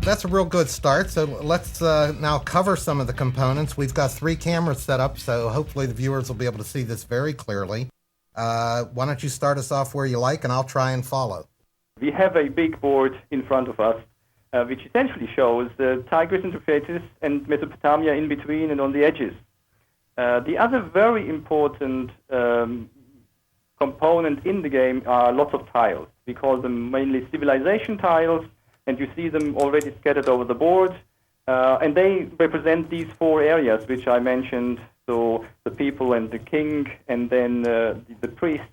that's a real good start. So let's now cover some of the components. We've got 3 cameras set up, so hopefully the viewers will be able to see this very clearly. Why don't you start us off where you like, and I'll try and follow. We have a big board in front of us, which essentially shows the Tigris and Euphrates and Mesopotamia in between and on the edges. The other very important component in the game are lots of tiles. We call them mainly civilization tiles, and you see them already scattered over the board. And they represent these 4 areas which I mentioned, so the people and the king, and then the priests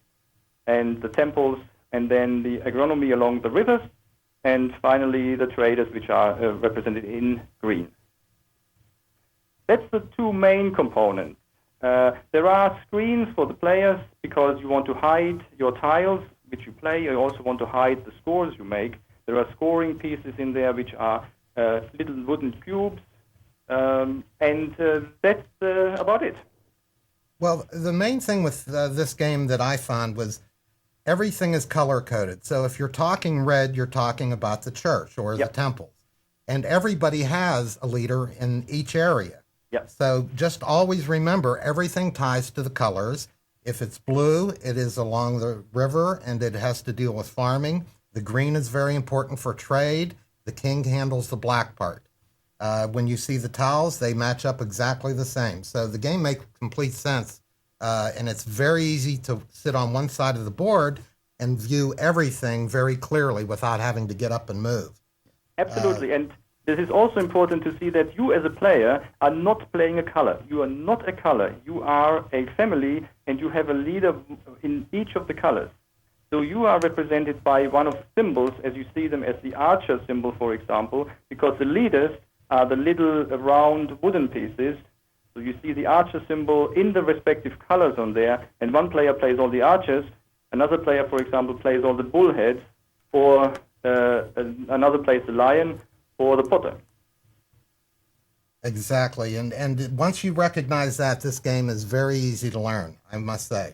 and the temples, and then the agronomy along the rivers, and finally the traders, which are represented in green. That's the 2 main components. There are screens for the players because you want to hide your tiles which you play. You also want to hide the scores you make. There are scoring pieces in there which are little wooden cubes, and that's about it. Well, the main thing with this game that I found was everything is color-coded. So if you're talking red, you're talking about the church or the temples. And everybody has a leader in each area. Yep. So just always remember, everything ties to the colors. If it's blue, it is along the river, and it has to deal with farming. The green is very important for trade. The king handles the black part. When you see the tiles, they match up exactly the same. So the game makes complete sense, and it's very easy to sit on one side of the board and view everything very clearly without having to get up and move. Absolutely, and this is also important to see that you as a player are not playing a color. You are not a color. You are a family, and you have a leader in each of the colors. So you are represented by one of the symbols, as you see them as the archer symbol, for example, because the leaders are the little round wooden pieces. So you see the archer symbol in the respective colors on there, and one player plays all the archers, another player, for example, plays all the bullheads, or another plays the lion, or the potter. Exactly, and once you recognize that, this game is very easy to learn, I must say.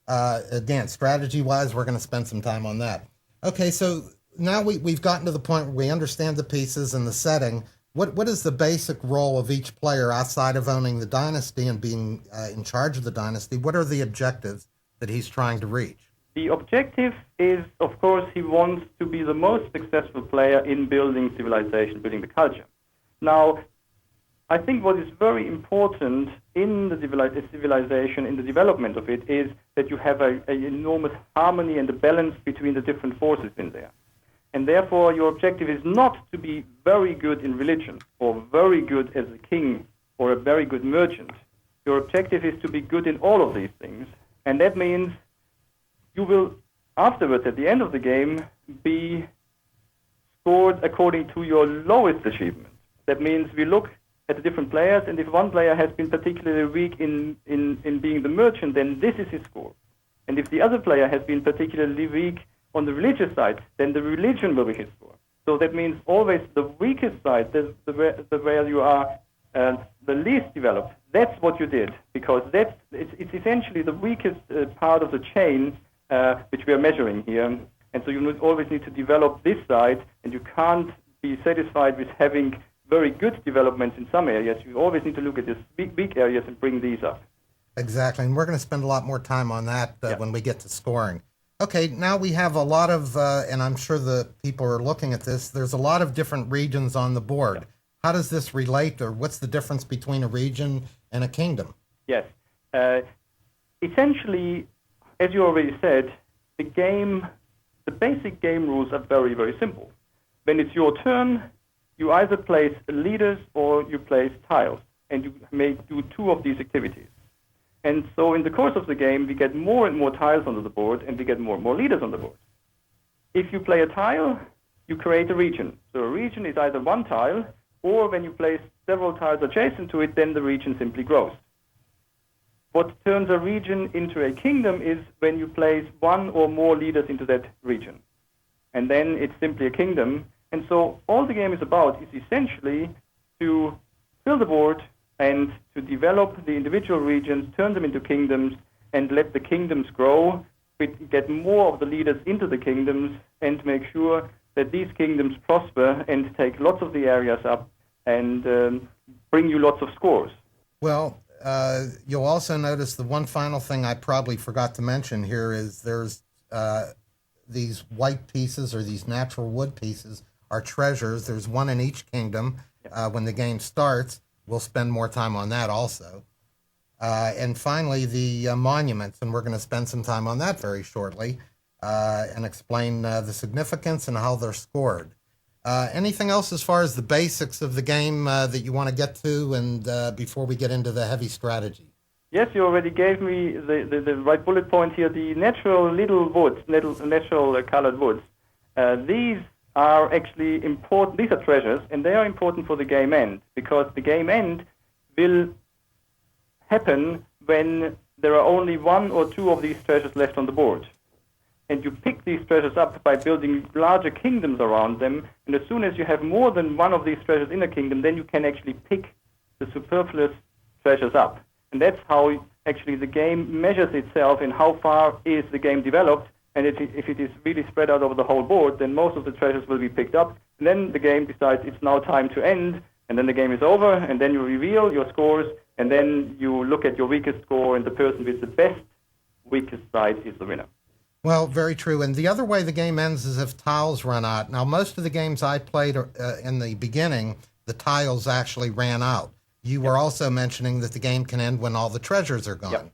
Again, strategy-wise, we're going to spend some time on that. Okay, so now we've gotten to the point where we understand the pieces and the setting. What is the basic role of each player outside of owning the dynasty and being in charge of the dynasty? What are the objectives that he's trying to reach? The objective is, of course, he wants to be the most successful player in building civilization, building the culture. Now, I think what is very important in the civilization, in the development of it, is that you have an enormous harmony and a balance between the different forces in there. And therefore, your objective is not to be very good in religion or very good as a king or a very good merchant. Your objective is to be good in all of these things. And that means you will, afterwards, at the end of the game, be scored according to your lowest achievement. That means we look at the different players, and if one player has been particularly weak in being the merchant, then this is his score. And if the other player has been particularly weak on the religious side, then the religion will be his score. So that means always the weakest side, the where you are the least developed, that's what you did, because it's essentially the weakest part of the chain which we are measuring here. And so you always need to develop this side, and you can't be satisfied with having very good developments in some areas. You always need to look at these big areas and bring these up. Exactly, and we're going to spend a lot more time on that when we get to scoring. Okay, now we have a lot of, and I'm sure the people are looking at this, there's a lot of different regions on the board. Yeah. How does this relate, or what's the difference between a region and a kingdom? Yes. Essentially, as you already said, the basic game rules are very, very simple. When it's your turn, you either place leaders or you place tiles, and you may do 2 of these activities. And so in the course of the game, we get more and more tiles onto the board, and we get more and more leaders on the board. If you play a tile, you create a region. So a region is either one tile, or when you place several tiles adjacent to it, then the region simply grows. What turns a region into a kingdom is when you place 1 or more leaders into that region. And then it's simply a kingdom. And so all the game is about is essentially to fill the board and to develop the individual regions, turn them into kingdoms, and let the kingdoms grow, get more of the leaders into the kingdoms, and make sure that these kingdoms prosper and take lots of the areas up and bring you lots of scores. Well, you'll also notice the one final thing I probably forgot to mention here is there's these white pieces, or these natural wood pieces, are treasures. There's one in each kingdom. When the game starts, we'll spend more time on that also. And finally, the monuments, and we're going to spend some time on that very shortly and explain the significance and how they're scored. Anything else as far as the basics of the game that you want to get to, and before we get into the heavy strategy? Yes, you already gave me the right bullet point here. The natural little woods, natural colored woods, these are actually important. These are treasures, and they are important for the game end, because the game end will happen when there are only one or two of these treasures left on the board. And you pick these treasures up by building larger kingdoms around them, and as soon as you have more than one of these treasures in a kingdom, then you can actually pick the superfluous treasures up. And that's how actually the game measures itself in how far is the game developed. And if it is really spread out over the whole board, then most of the treasures will be picked up. And then the game decides it's now time to end, and then the game is over, and then you reveal your scores, and then you look at your weakest score, and the person with the best weakest side is the winner. Well, very true. And the other way the game ends is if tiles run out. Now, most of the games I played in the beginning, the tiles actually ran out. You were also mentioning that the game can end when all the treasures are gone.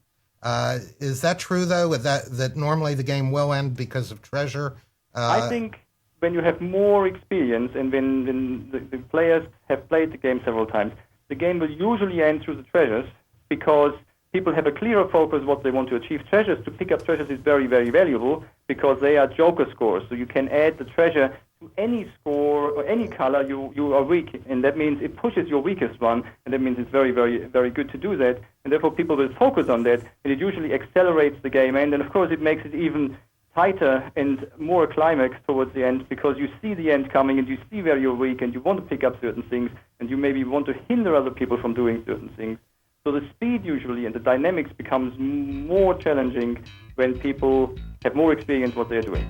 Is that true, though, that normally the game will end because of treasure? I think when you have more experience and when the players have played the game several times, the game will usually end through the treasures, because people have a clearer focus what they want to achieve. Treasures, to pick up treasures is very, very valuable because they are joker scores. So you can add the treasure to any score or any color you are weak, and that means it pushes your weakest one, and that means it's very, very, very good to do that. And therefore people will focus on that, and it usually accelerates the game end, and of course it makes it even tighter and more a climax towards the end, because you see the end coming and you see where you're weak and you want to pick up certain things and you maybe want to hinder other people from doing certain things. So the speed usually and the dynamics becomes more challenging when people have more experience what they're doing.